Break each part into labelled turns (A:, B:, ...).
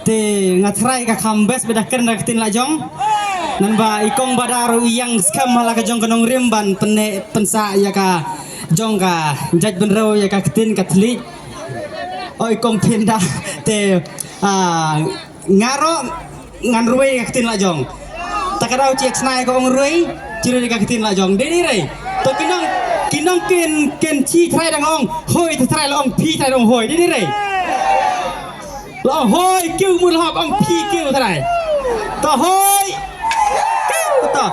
A: te ngatrai ka kambes bedah keren tin la jong nan ba ikong badaru yang skam malah ka jong kanong rimban pene pensa ya ka jong ka jaj benro ya ka tin ka tli oi kong pinda te ngaro ngan ruai ka tin la jong takadau cek snai ko ong ruai ciri ka tin la jong deni re to kinong ken chi trai dang ong hoi te trai la ong pi trai dong hoi deni re lo hoi kêu mùi họp ông phi kêu thế này to hoi kêu to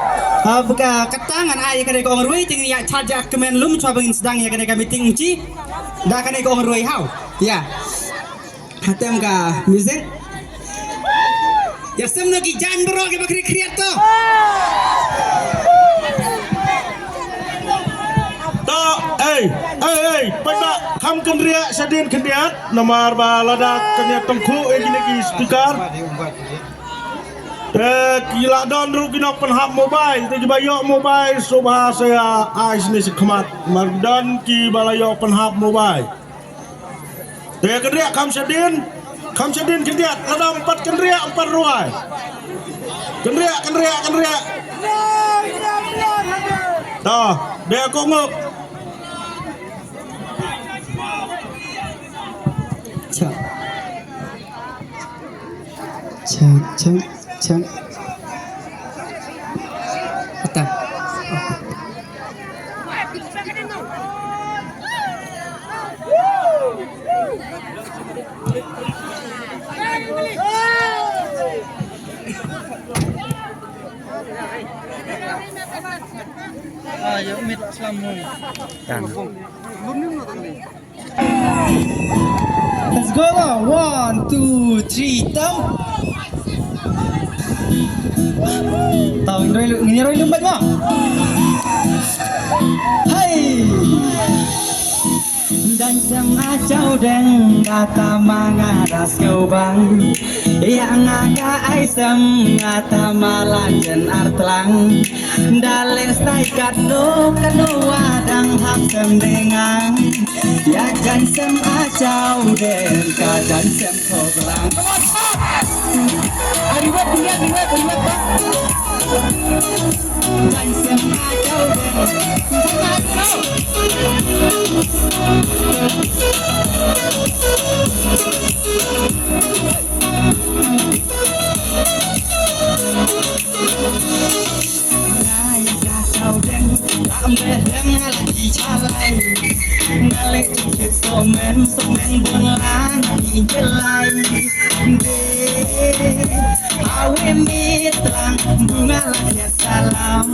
A: cắt tangan ai cái này có ông ruồi tinggi ya charge kemen lum coba bengin sedang ya cái này kami meeting chi dah cái này có ông ruồi hao ya hatem ka music ya sem lagi jangan bro ke bakri kriat to
B: pada kam kendria sadin kendiat nomor balada kenya tengku gini speaker kila don ru kina penhap mobile tu bayo mobile subha saya ais ni sekemat mardan ki balayo penhap mobile kendria kam sadin kendiat ada 4 kendria 4 ruai kendria dah dia kongok
A: Cang. Apa?
C: Ayo mit selamu.
A: Let's go lah. 1, 2, 3, tam. Tahu ngeroi lumbat mah. Hai. Dan sama jauh dan kata mangaras kau bang. Yang ngaka aisem ngata malajen artlang. Dales taikat do kedua dang hak semdengang. Ya jan sem acau den kadan sem koblang. Ariwat dia jan sem acau den làm về đêm là gì cha lại nghe lên chuyện somen buông lá gì chơi lại de awe mitlang bunga lahir salam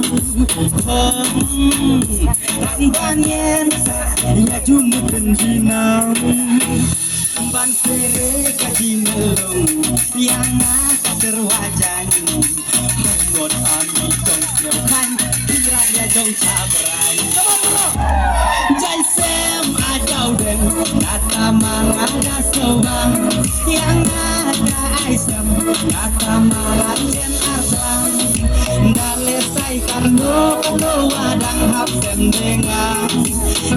A: dan banyen sa ya jumu benjinam ban sere kaji melung yang ngaka terwajan mengot ami dong nyerkan kiranya dong sabran jai sem ajau den kata mangada sobang yang ada aisem kata malajen aslang dale sai karno wadang hap sem dengang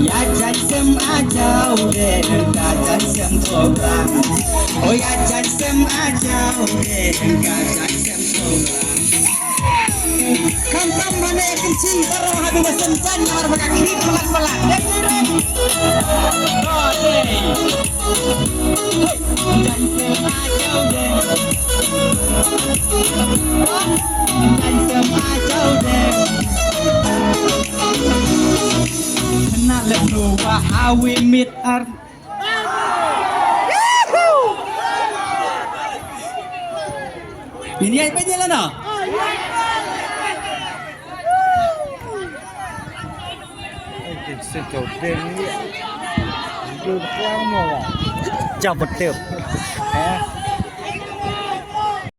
A: ya jai sem ajau den kata sem sobang oh ya jai sem ajau den kata sem sobang Kampam mana yang kenci baru habis bersentan nomor bakal ini pelan-pelan dan turun. Dan semacau deh. Dan semacau deh. Kenal lu bahawi mit ar. Ini apa jalan no?
C: Sejauh ini, itu kamu lah, cabut tiup,